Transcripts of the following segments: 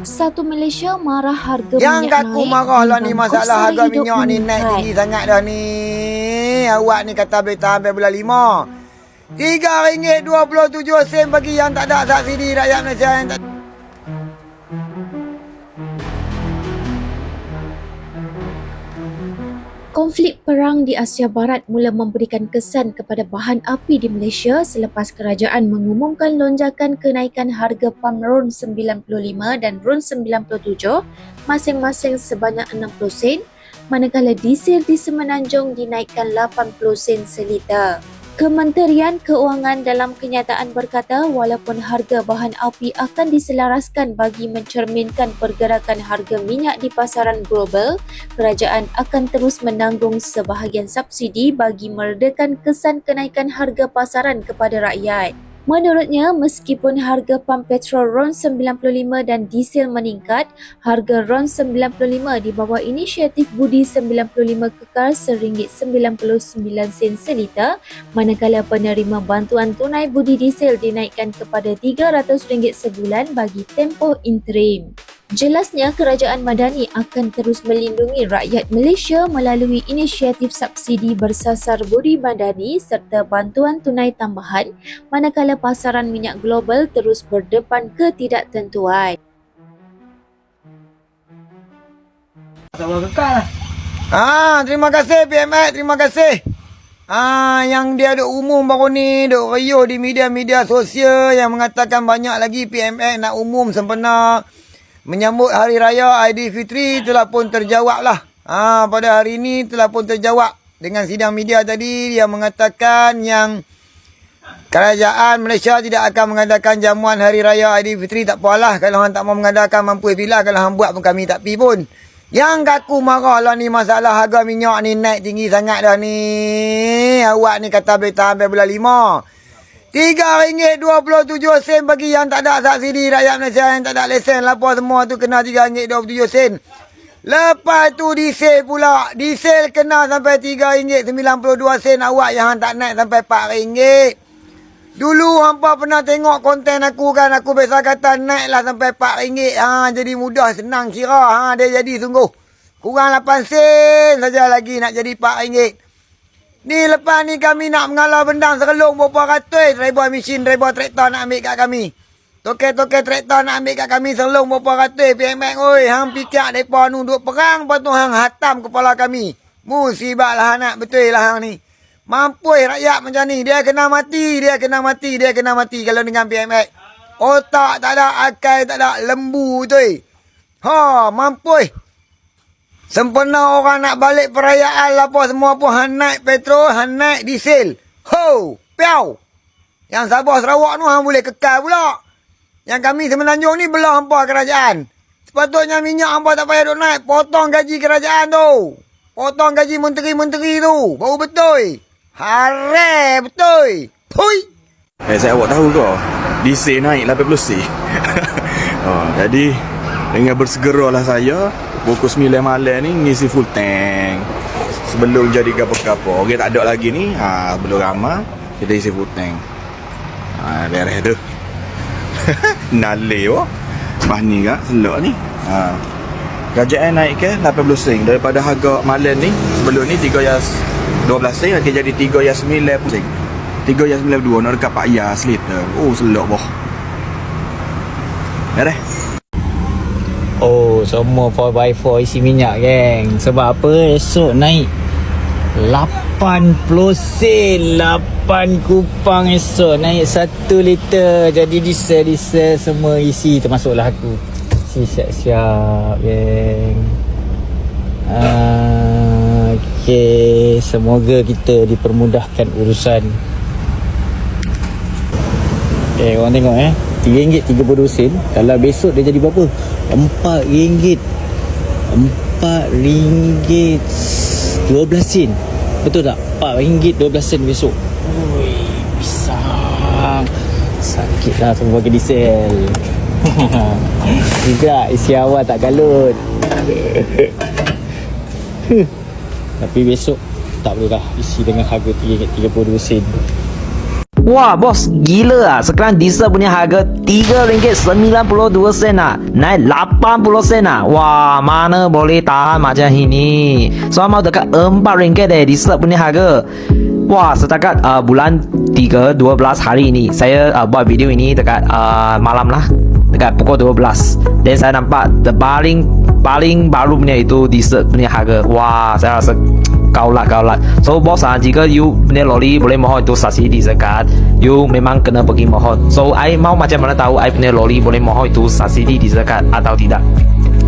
Satu Malaysia marah harga Yang minyak aku naik marah lah di ni bangkok masalah sara harga hidup minyak ni naik meningkat. tinggi sangat dah ni. Awak ni kata bertahan sampai bulan 5. RM3.27 bagi yang tak ada subsidi rakyat Malaysia yang tak. Konflik perang di Asia Barat mula memberikan kesan kepada bahan api di Malaysia selepas kerajaan mengumumkan lonjakan kenaikan harga pam RON 95 dan RON 97 masing-masing sebanyak 60 sen, manakala diesel di Semenanjung dinaikkan 80 sen seliter. Kementerian Keuangan dalam kenyataan berkata walaupun harga bahan api akan diselaraskan bagi mencerminkan pergerakan harga minyak di pasaran global, kerajaan akan terus menanggung sebahagian subsidi bagi meredakan kesan kenaikan harga pasaran kepada rakyat. Menurutnya, meskipun harga pam petrol RON 95 dan diesel meningkat, harga RON 95 di bawah inisiatif Budi 95 kekal RM1.99 seliter, manakala penerima bantuan tunai budi diesel dinaikkan kepada RM300 sebulan bagi tempoh interim. Jelasnya, kerajaan Madani akan terus melindungi rakyat Malaysia melalui inisiatif subsidi bersasar budi madani serta bantuan tunai tambahan, manakala pasaran minyak global terus berdepan ketidaktentuan. Terima kasih PMX, terima kasih. Yang dia ada umum baru ni, duk riuh di media-media sosial yang mengatakan banyak lagi PMX nak umum sempena menyambut Hari Raya Aidilfitri telah pun terjawab lah. Pada hari ini telah pun terjawab dengan sidang media tadi. Dia mengatakan yang kerajaan Malaysia tidak akan mengadakan jamuan Hari Raya Aidilfitri. Tak apalah, kalau hang tak mau mengadakan mampu pilih, kalau hang buat pun kami tak pi pun. Yang aku marah lah ni masalah harga minyak ni naik tinggi sangat dah ni. Awak ni kata bertahan sampai bulan 5. RM3.27 bagi yang tak ada subsidi rakyat Malaysia yang tak ada lesen lapor semua tu kena RM3.27. Lepas tu diesel pula. Diesel kena sampai RM3.92. Awak yang tak naik sampai RM4. Dulu hampa pernah tengok konten aku kan. Aku biasa kata naiklah sampai RM4. Jadi mudah senang kira. Dia jadi sungguh. Kurang 8 sen saja lagi nak jadi RM4. Ni lepas ni kami nak mengalah bendang serelung berapa ratus. Driver mesin, driver traktor nak ambil kat kami. Toke-toke traktor nak ambil kat kami serelung berapa ratus. PMX, oi, hang pikir mereka ni duk perang. Lepas tu hang hatam kepala kami. Musibah lah anak, betul lah hang ni. Mampus rakyat macam ni. Dia kena mati, dia kena mati, dia kena mati kalau dengan PMX. Otak tak ada, akal tak ada, lembu tu. Mampus. Sempena orang nak balik perayaan apa semua pun hang naik petrol, hang naik diesel. Piau. Yang Sabah Sarawak tu hang boleh kekal pula. Yang kami Semenanjung ni belah hampa kerajaan. Sepatutnya minyak hampa tak payah duk naik. Potong gaji kerajaan tu. Potong gaji menteri-menteri tu. Baru betul. Hare betul. Pui. Saya awak tahu ke? Diesel naik 80 sen. Jadi dengan bersegeralah saya pukul 9 malam ni ngisi full tank. Sebelum jadi gapo-gapo. Okey tak ada lagi ni. Belum ramai kita isi full tank. Beres tu. Nale wah. Pas ni kak selok ni. Kerajaan naik ke 80 sen daripada harga malam ni. Sebelum ni 3.12 sen akan jadi 3.9 sen. 3.92 nak dekat 4 liter. Selok boh. Beres. Semua 4x4 isi minyak geng. Sebab apa? Esok naik 80 sen. 8 kupang esok naik 1 liter. Jadi diesel semua isi. Termasuklah aku. Siap-siap geng. Okay. Semoga kita dipermudahkan urusan. Okay, korang tengok RM3.32. Kalau besok dia jadi berapa? RM4. RM4.12. Betul tak? RM4.12 besok. Pisang. Sakit lah semua pakai diesel. Juga isi awal tak kalut. Tapi besok tak boleh dah isi dengan harga RM3.32. Wah bos, gila ah. Sekarang diesel punya harga RM3.92 ah. Naik 80 sen ah. Wah, mana boleh tahan macam ini. So mau dekat RM4 diesel punya harga. Wah, setakat bulan 3, 12 hari ini saya buat video ini dekat malam lah. Dekat pukul 12. Dan saya nampak the paling baru punya itu diesel punya harga. Wah, saya rasa kaulat. So bos jika you punya lori boleh mohon itu subsidi zakat, you memang kena pergi mohon. So I mau macam mana tahu I punya lori boleh mohon itu subsidi di zakat atau tidak.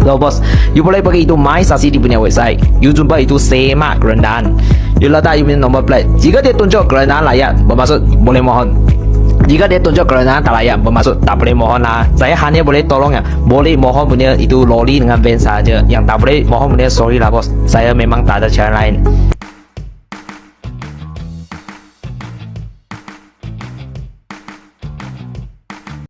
So bos, you boleh pergi itu My Subsidi punya website. You jumpa itu semak kerendahan. You letak you punya nombor plate. Jika dia tunjuk kerendahan layak, bermaksud boleh mohon. Jika dia tunjuk kerendahan tak layak, bermaksud tak boleh mohon lah. Saya hanya boleh tolong ya, boleh mohon punya itu lori dengan van saja. Yang tak boleh mohon punya sorry lah bos. Saya memang tak ada cara lain.